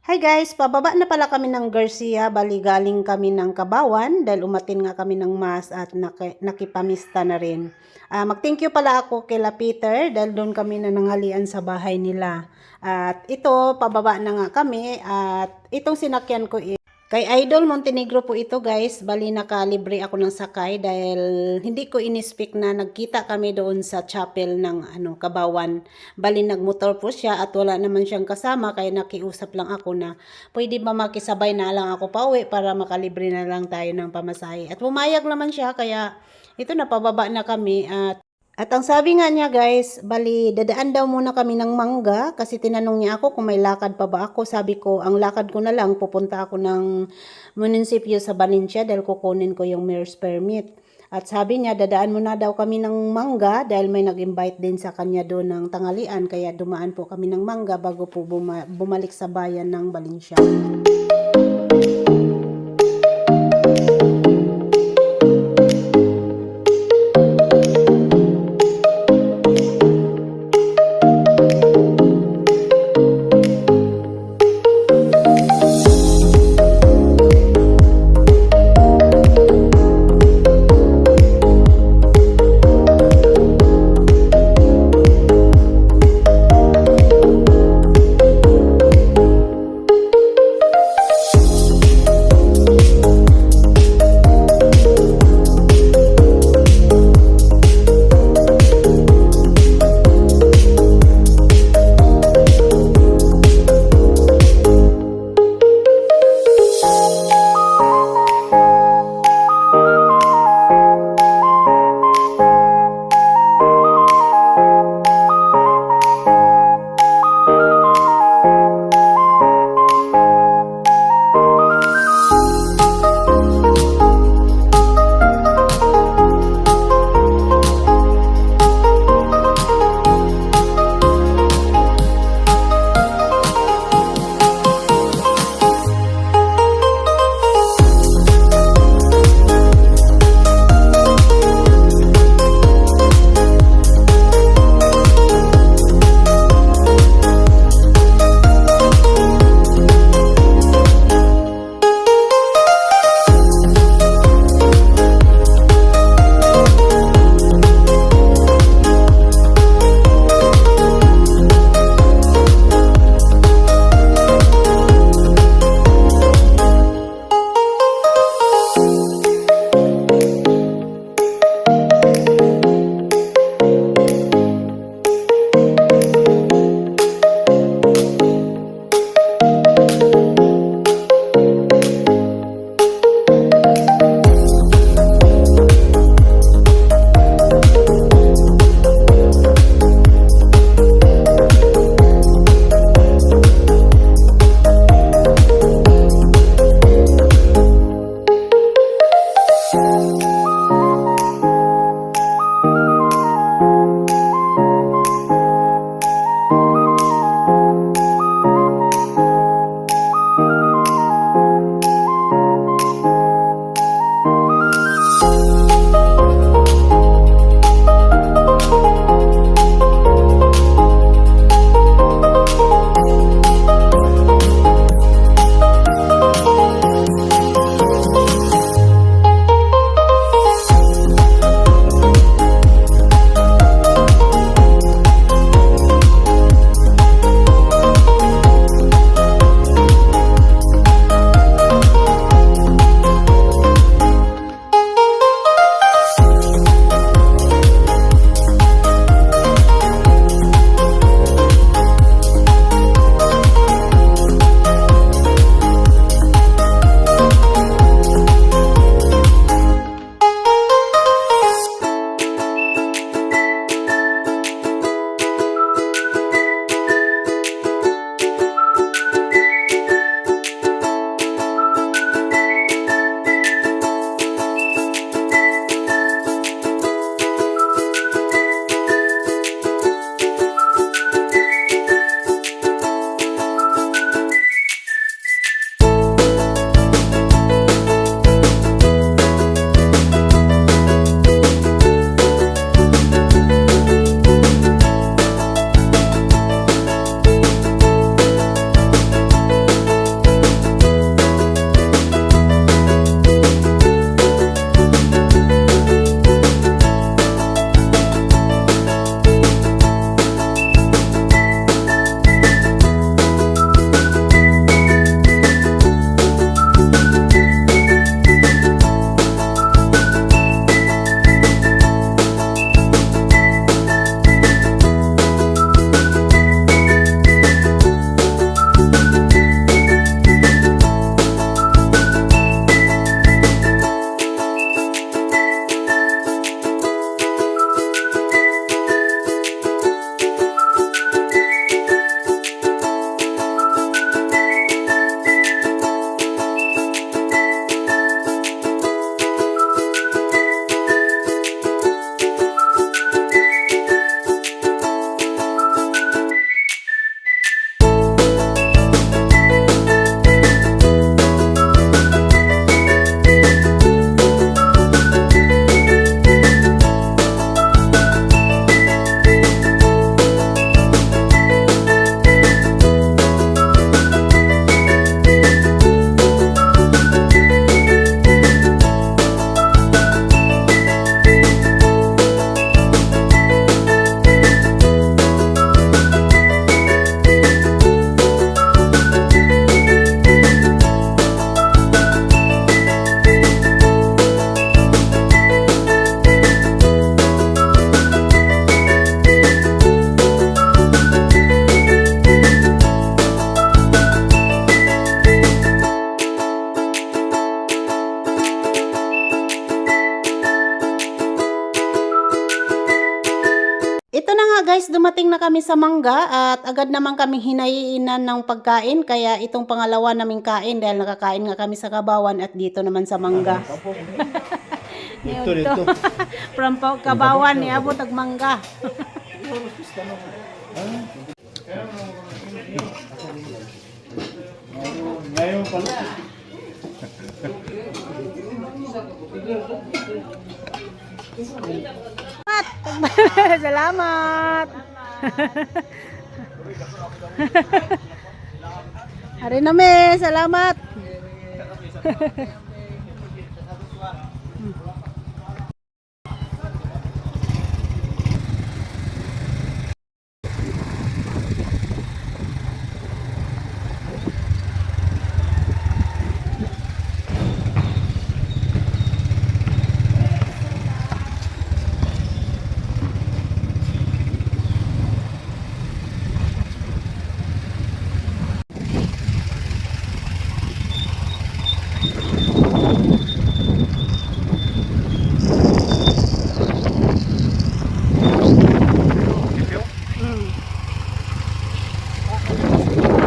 Hi guys, pababa na pala kami ng Garcia, bali galing kami ng Kabawan dahil umatin nga kami ng mass at nakipamista na rin. Mag-thank you pala ako kay Peter dahil doon kami na nanghalian sa bahay nila. At ito, pababa na nga kami at itong sinakyan ko kay Idol Montenegro po ito guys, bali nakalibre ako ng sakay dahil hindi ko inispik na nagkita kami doon sa chapel ng Kabawan. Bali nagmotor po siya at wala naman siyang kasama kaya nakiusap lang ako na pwede ba makisabay na lang ako pauwi para makalibre na lang tayo ng pamasahe. At pumayag naman siya kaya ito na pababa na kami at ang sabi nga niya guys, bali dadaan daw muna kami ng Mangga kasi tinanong niya ako kung may lakad pa ba ako. Sabi ko, ang lakad ko na lang, pupunta ako ng munisipyo sa Valencia dahil kukunin ko yung mayor's permit. At sabi niya, dadaan muna daw kami ng Mangga dahil may nag-invite din sa kanya doon ng tanghalian. Kaya dumaan po kami ng Mangga bago po bumalik sa bayan ng Valencia. sa mangga at agad naman kaming hinaiinan ng pagkain. Kaya itong pangalawa naming kain dahil nakakain nga kami sa Kabawan at dito naman sa mangga. Dito. From Kabawan, niabot ag mangga. Ngayon pala. Salamat. Hari nami, salamat.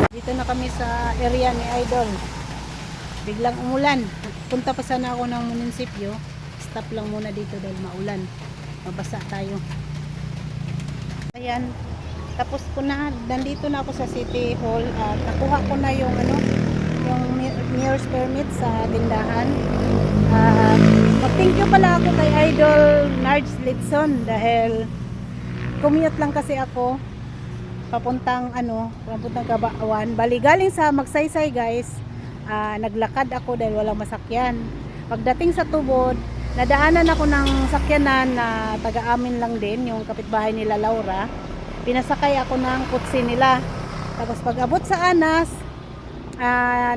Dito na kami sa area ni Idol. Biglang umulan. Punta pa sana ako ng munisipyo. Stop lang muna dito dahil maulan. Mabasa tayo. Ayan. Tapos ko na, nandito na ako sa City Hall at nakuha ko na yung yung mayor's permit sa tindahan. Mag-thank you pala ako kay Idol Nards Litson dahil commute lang kasi ako papuntang Kabawan. Bali galing sa Magsaysay guys. Naglakad ako dahil walang masakyan. Pagdating sa Tubod, nadaanan ako ng sakyanan na taga-amin lang din, yung kapitbahay nila Laura. Pinasakay ako ng kutsi nila. Tapos pag abot sa Anas,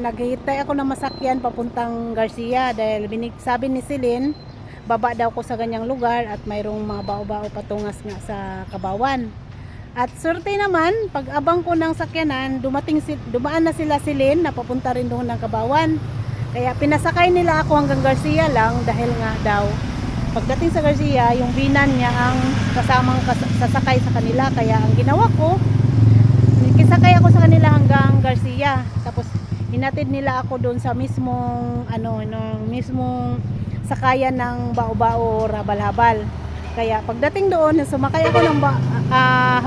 naghihintay ako ng masakyan papuntang Garcia dahil sabi ni Celine, baba daw ko sa ganyang lugar at mayroong mga bao-bao patungas nga sa Kabawan. At surte naman, pag abang ko ng sakyanan, dumaan na sila Celine na papunta rin doon ng Kabawan. Kaya pinasakay nila ako hanggang Garcia lang dahil nga daw pagdating sa Garcia, yung binan niya ang kasamang sasakay sa kanila. Kaya ang ginawa ko, kisakay ako sa kanila hanggang Garcia. Tapos hinatid nila ako doon sa mismong mismong sakayan ng bao-bao Habal-Habal. Kaya pagdating doon, sumakay ako ng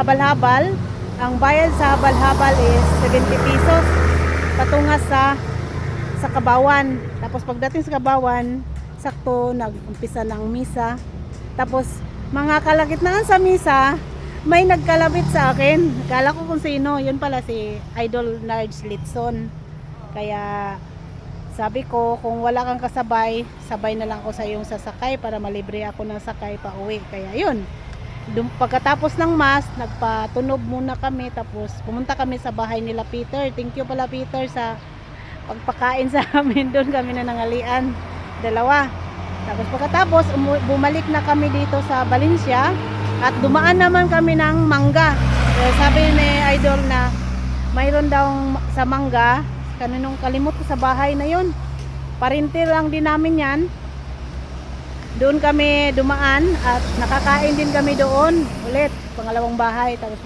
Habal-Habal. Ang bayad sa Habal-Habal is 70 pesos patungas sa Kabawan. Tapos pagdating sa Kabawan, sakto nag-umpisa ng misa. Tapos mga kalagitnaan sa misa, may nagkalabit sa akin. Akala ko kung sino, yun pala si Idol Nards Litson. Kaya sabi ko, kung wala kang kasabay, sabay na lang ako sa iyong sasakay para malibre ako ng sakay pa uwi. Kaya yun, pagkatapos ng mass, nagpatunog muna kami. Tapos pumunta kami sa bahay nila Peter. Thank you pala Peter sa pagpakain sa amin. Doon kami na nangalian, dalawa. Tapos pagkatapos bumalik na kami dito sa Valencia at dumaan naman kami ng Mangga. Sabi ni Idol na mayroon daw sa Mangga, kaninong kalimot ko sa bahay na yun, parintir lang din namin yan. Doon kami dumaan at nakakain din kami doon ulit, pangalawang bahay. Tapos